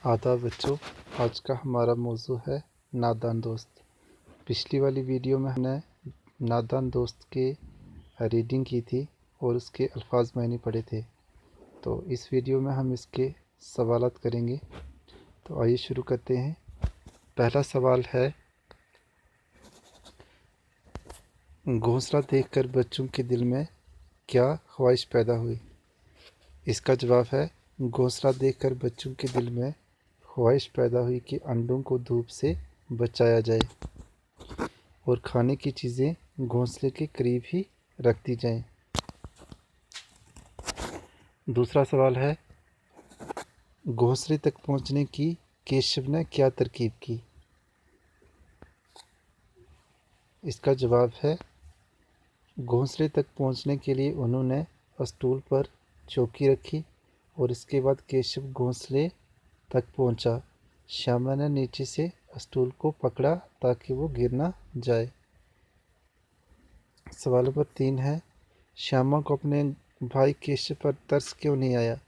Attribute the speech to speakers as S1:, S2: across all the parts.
S1: आदाब बच्चों, आज का हमारा मौजू है नादान दोस्त। पिछली वाली वीडियो में हमने नादान दोस्त के रीडिंग की थी और उसके अल्फाज मायने पढ़े थे। तो इस वीडियो में हम इसके सवालात करेंगे। तो आइए शुरू करते हैं। पहला सवाल है, घोंसला देखकर बच्चों के दिल में क्या ख्वाहिश पैदा हुई? इसका जवाब है, घोंसला देखकर बच्चों के दिल में ख्वाहिश पैदा हुई कि अंडों को धूप से बचाया जाए और खाने की चीज़ें घोंसले के करीब ही रख दी जाएं। दूसरा सवाल है, घोंसले तक पहुंचने की केशव ने क्या तरकीब की? इसका जवाब है, घोंसले तक पहुंचने के लिए उन्होंने स्टूल पर चौकी रखी और इसके बाद केशव घोंसले तक पहुंचा। श्यामा ने नीचे से स्टूल को पकड़ा ताकि वो गिर ना जाए। सवाल नंबर 3 है, श्यामा को अपने भाई केशव पर तरस क्यों नहीं आया?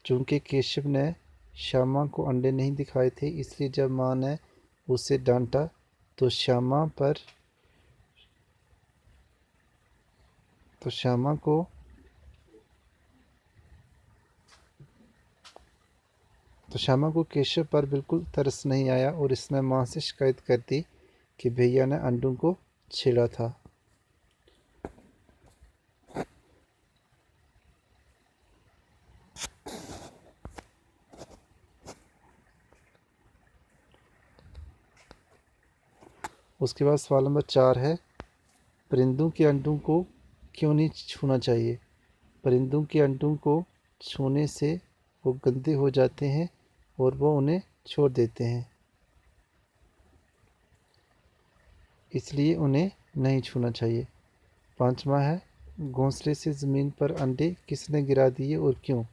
S1: चूंकि केशव ने श्यामा को अंडे नहीं दिखाए थे, इसलिए जब माँ ने उसे डांटा तो श्यामा को केशव पर बिल्कुल तरस नहीं आया और इसने माँ से शिकायत कर दी कि भैया ने अंडों को छेड़ा था। उसके बाद सवाल नंबर 4 है, परिंदों के अंडों को क्यों नहीं छूना चाहिए? परिंदों के अंडों को छूने से वो गंदे हो जाते हैं और वो उन्हें छोड़ देते हैं, इसलिए उन्हें नहीं छूना चाहिए। 5वां है, घोंसले से ज़मीन पर अंडे किसने गिरा दिए और क्यों?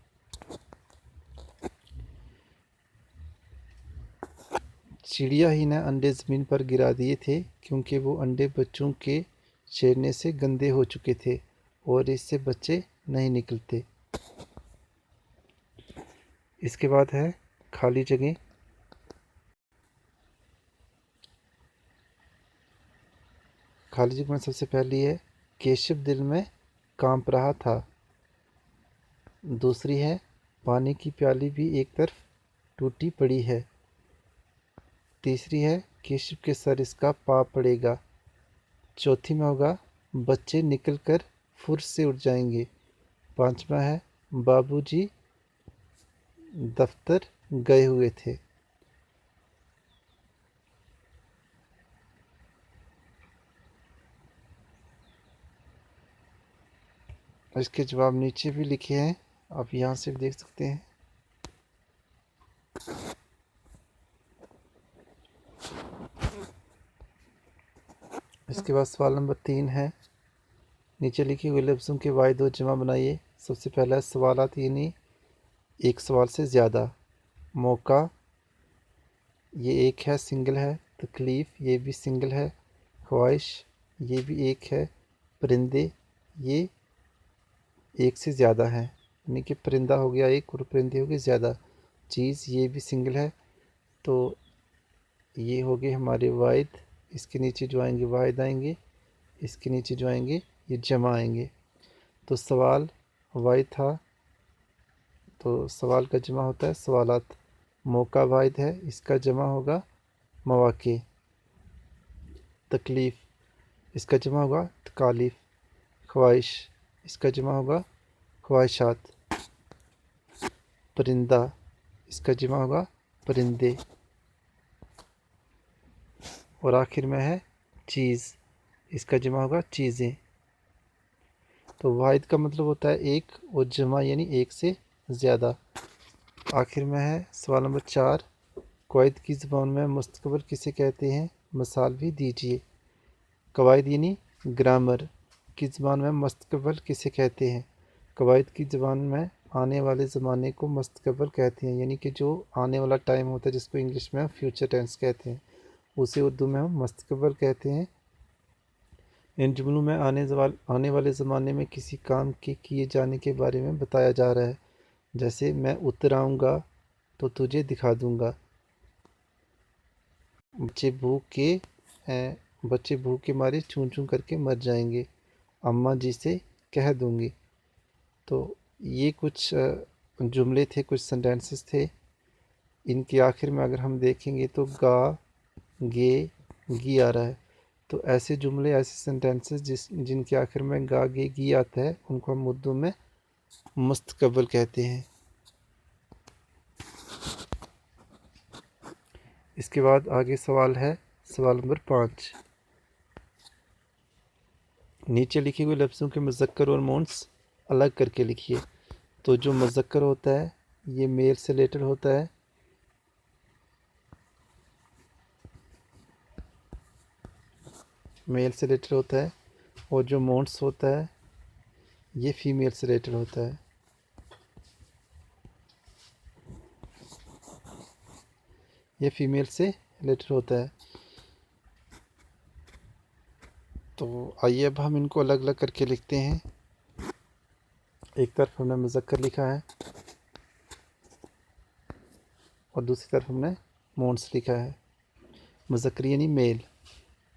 S1: चिड़िया ही ने अंडे ज़मीन पर गिरा दिए थे क्योंकि वो अंडे बच्चों के छेड़ने से गंदे हो चुके थे और इससे बच्चे नहीं निकलते। इसके बाद है खाली जगह। खाली जगह में सबसे पहली है, केशव दिल में कांप रहा था। दूसरी है, पानी की प्याली भी एक तरफ टूटी पड़ी है। तीसरी है, केशव के सर इसका पाप पड़ेगा। चौथी में होगा, बच्चे निकलकर फुर से उड़ जाएंगे। 5वां है, बाबूजी दफ्तर गए हुए थे। इसके जवाब नीचे भी लिखे हैं, आप यहाँ से भी देख सकते हैं। इसके बाद सवाल नंबर 3 है, नीचे लिखे हुए लफ्ज़ों के वाहिद और जमा बनाइए। सबसे पहला सवालात यानी एक सवाल से ज़्यादा। मौका, ये एक है, सिंगल है। तकलीफ़, ये भी सिंगल है। ख्वाहिश, ये भी एक है। परिंदे, ये एक से ज़्यादा है, यानी कि परिंदा हो गया एक और परिंदे हो गए ज़्यादा। चीज़, ये भी सिंगल है, तो ये हो गए हमारे वाहिद। इसके नीचे जो आएंगे वाहिद आएंगे, इसके नीचे जो आएंगे ये जमा आएंगे। तो सवाल वाहिद था, तो सवाल का जमा होता है सवालात। मौका वाहिद है, इसका जमा होगा मौके। तकलीफ़, इसका जमा होगा तकालीफ। ख्वाहिश, इसका जमा होगा ख्वाहिशात। परिंदा, इसका जमा होगा परिंदे। और आखिर में है चीज़, इसका जमा होगा चीज़ें। तो वाहिद का मतलब होता है एक और जमा यानी एक से ज़्यादा। आखिर में है सवाल नंबर 4, कवायद की ज़बान में मुस्तक़बिल किसे कहते हैं? मिसाल भी दीजिए। कवायद यानी ग्रामर की ज़बान में मुस्तक़बिल किसे कहते हैं? कवायद की ज़बान में आने वाले ज़माने को मुस्तक़बिल कहते हैं, यानी कि जो आने वाला टाइम होता है जिसको इंग्लिश में हम फ्यूचर टेंस कहते हैं, उसे उर्दू में हम मुस्तक़बिल कहते हैं। इन जुमलों में आने वाले ज़माने में किसी काम के किए जाने के बारे में बताया जा रहा है। जैसे मैं उतर आऊँगा, तो तुझे दिखा दूंगा। बच्चे भूख के हैं, बच्चे भूख के मारे चूं चूं करके मर जाएंगे, अम्मा जी से कह दूंगी। तो ये कुछ जुमले थे, कुछ सेंटेंसेस थे। इनके आखिर में अगर हम देखेंगे तो गा, गे, गी आ रहा है। तो ऐसे जुमले, ऐसे सेंटेंसेस जिनके आखिर में गा, गे, गी आता है, उनको हम उर्दू में मुस्तक़बिल कहते हैं। इसके बाद आगे सवाल है, सवाल नंबर 5। नीचे लिखे हुए लफ्ज़ों के मुज़क्कर और मुअन्नस अलग करके लिखिए। तो जो मुज़क्कर होता है ये मेल से रिलेटेड होता है, मेल से रिलेटेड होता है, और जो मुअन्नस होता है ये फीमेल से रिलेटेड होता है। ये फीमेल से रिलेटेड होता है। तो आइए अब हम इनको अलग अलग करके लिखते हैं। एक तरफ हमने मुज़क्कर लिखा है और दूसरी तरफ हमने मुअन्नस लिखा है। मुज़क्कर यानी मेल,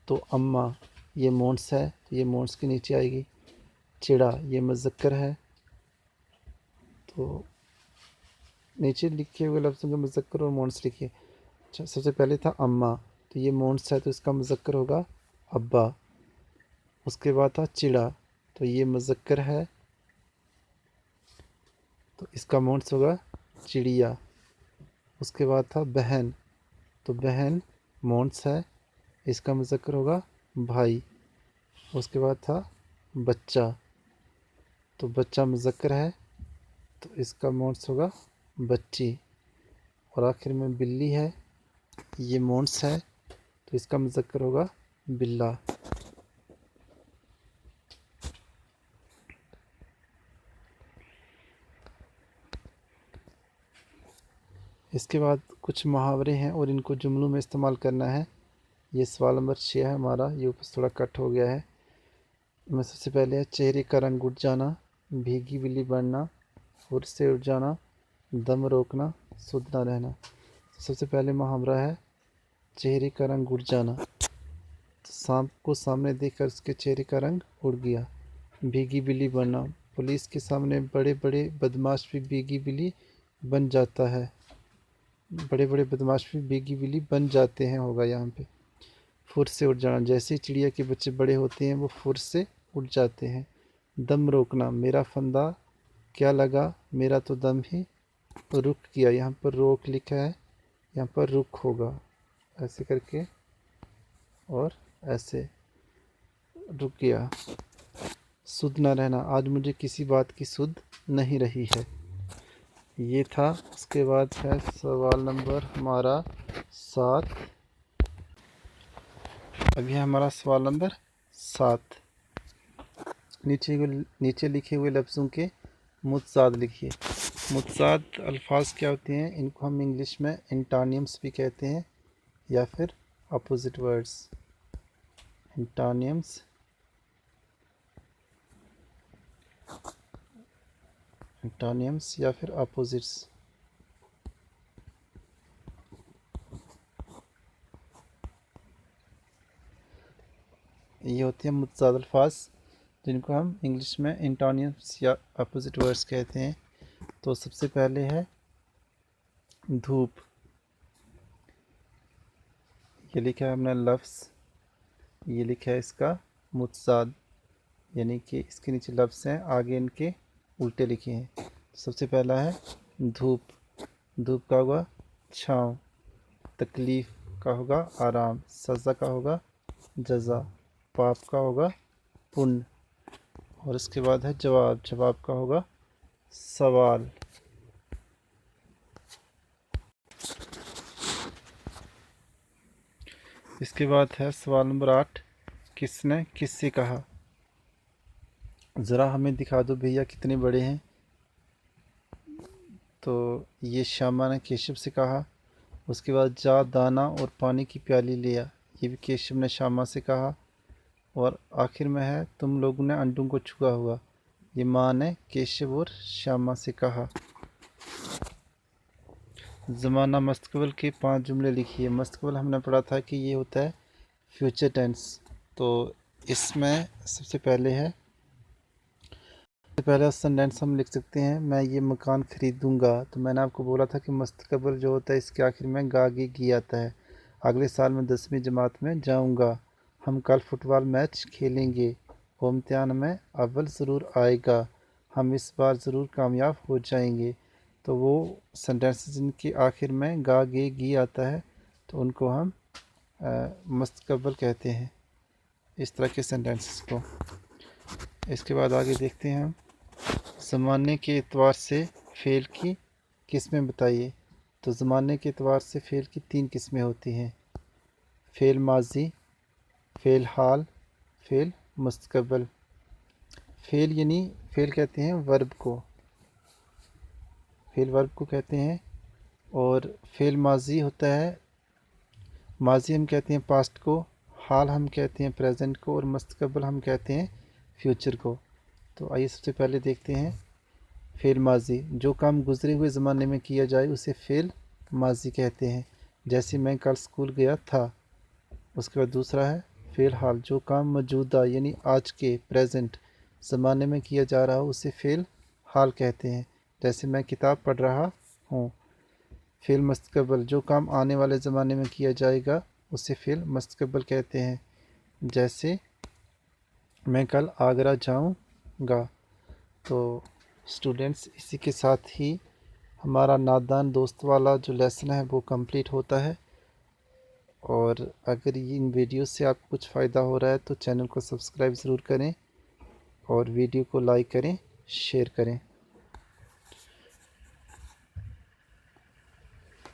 S1: तो अम्मा ये मुअन्नस है, तो ये मुअन्नस के नीचे आएगी। चिड़ा ये मुज़क्कर है, तो नीचे लिखे हुए लफ्ज़ों के मुज़क्कर और मुअन्नस लिखिए। अच्छा, सबसे पहले था अम्मा, तो ये मुअन्नस है तो इसका मुज़क्कर होगा अब्बा। उसके बाद था चिड़ा, तो ये मुज़क्कर है तो इसका मुअन्नस होगा चिड़िया। उसके बाद था बहन, तो बहन मुअन्नस है, इसका मुज़क्कर होगा भाई। उसके बाद था बच्चा, तो बच्चा मुज़क्कर है तो इसका मुअन्नस होगा बच्ची। और आखिर में बिल्ली है, ये मुअन्नस है तो इसका मुज़क्कर होगा बिल्ला। इसके बाद कुछ मुहावरे हैं और इनको जुमलों में इस्तेमाल करना है। ये सवाल नंबर 6 है हमारा, ये ऊपर थोड़ा कट हो गया है। मैं सबसे पहले है, चेहरे का रंग उड़ जाना, भीगी बिल्ली बनना, फुर से उड़ जाना, दम रोकना, सुध ना रहना। सबसे पहले मुहावरा है चेहरे का रंग उड़ जाना। तो सांप को सामने देखकर उसके चेहरे का रंग उड़ गया। भीगी बिल्ली बनना, पुलिस के सामने बड़े बड़े बदमाश भी भीगी बिल्ली बन जाता है। बड़े बड़े बदमाश भी भीगी बिल्ली बन जाते हैं होगा यहाँ पे। फुर से उड़ जाना, जैसे चिड़िया के बच्चे बड़े होते हैं वो फुर से उड़ जाते हैं। दम रोकना, मेरा फंदा क्या लगा, मेरा तो दम ही रुक किया। यहाँ पर रोक लिखा है, यहाँ पर रुक होगा, ऐसे करके और ऐसे रुक गया। सुध ना रहना, आज मुझे किसी बात की सुध नहीं रही है। ये था। उसके बाद है सवाल नंबर हमारा 7। अभी है हमारा सवाल नंबर 7। नीचे लिखे हुए लफ्ज़ों के मुतज़ाद लिखिए। मुतज़ाद अल्फाज क्या होते हैं, इनको हम इंग्लिश में एंटोनिम्स भी कहते हैं या फिर अपोजिट वर्ड्स। एंटोनिम्स, एंटोनिम्स या फिर अपोजिट्स। ये होते हैं मुतज़ाद अल्फाज जिनको हम इंग्लिश में एंटोनिम्स या अपोजिट वर्ड्स कहते हैं। तो सबसे पहले है धूप, ये लिखा है हमने लफ्ज़, ये लिखा है इसका मुतज़ाद, यानी कि इसके नीचे लफ्ज़ हैं, आगे इनके उल्टे लिखे हैं। सबसे पहला है धूप, धूप का होगा छाँव, तकलीफ़ का होगा आराम, सज़ा का होगा जज़ा, पाप का होगा पुण्य, और इसके बाद है जवाब, जवाब का होगा सवाल। इसके बाद है सवाल नंबर 8, किसने किससे कहा। ज़रा हमें दिखा दो भैया कितने बड़े हैं। तो ये श्यामा ने केशव से कहा। उसके बाद जा दाना और पानी की प्याली लिया, ये भी केशव ने श्यामा से कहा। और आखिर में है तुम लोगों ने अंडों को छुआ हुआ, ये माँ ने केशव और श्यामा से कहा। ज़माना मस्तकबिल के 5 जुमले लिखिए। मस्तकबिल हमने पढ़ा था कि ये होता है फ्यूचर टेंस। तो इसमें सबसे पहला सेंटेंस हम लिख सकते हैं, मैं ये मकान ख़रीदूँगा। तो मैंने आपको बोला था कि मस्तकबिल जो होता है इसके आखिर में गा गी गी आता है। अगले साल मैं 10वीं जमात में जाऊँगा। हम कल फुटबॉल मैच खेलेंगे। वो इम्तिहान में अव्वल ज़रूर आएगा। हम इस बार ज़रूर कामयाब हो जाएंगे। तो वो सेंटेंसेस जिनके आखिर में गा गे गी आता है तो उनको हम मस्तकबिल कहते हैं, इस तरह के सेंटेंसेस को। इसके बाद आगे देखते हैं हम, ज़माने के एतबार से फ़ेल की किस्में बताइए। तो ज़माने के एतबार से फ़ेल की 3 किस्में होती हैं, फ़ेल माजी, फ़ेल हाल, फ़ेल मुस्तकबिल। फ़ेल यानी फ़ेल कहते हैं वर्ब को, फ़ेल वर्ब को कहते हैं। और फ़ेल माजी होता है, माजी हम कहते हैं पास्ट को, हाल हम कहते हैं प्रेजेंट को, और मुस्तकबिल हम कहते हैं फ्यूचर को। तो आइए सबसे पहले देखते हैं फ़ेल माजी। जो काम गुज़रे हुए ज़माने में किया जाए उसे फ़ेल माजी कहते हैं। जैसे मैं कल स्कूल गया था। उसके बाद दूसरा है फ़ेल हाल। जो काम मौजूदा यानी आज के प्रेजेंट ज़माने में किया जा रहा हो उसे फ़ेल हाल कहते हैं। जैसे मैं किताब पढ़ रहा हूँ। फ़ेल मुस्तकबिल। जो काम आने वाले ज़माने में किया जाएगा उसे फ़ेल मुस्तकबिल कहते हैं। जैसे मैं कल आगरा जाऊँगा। तो स्टूडेंट्स, इसी के साथ ही हमारा नादान दोस्त वाला जो लेसन है वो कंप्लीट होता है। और अगर इन वीडियो से आपको कुछ फ़ायदा हो रहा है तो चैनल को सब्सक्राइब ज़रूर करें और वीडियो को लाइक करें, शेयर करें।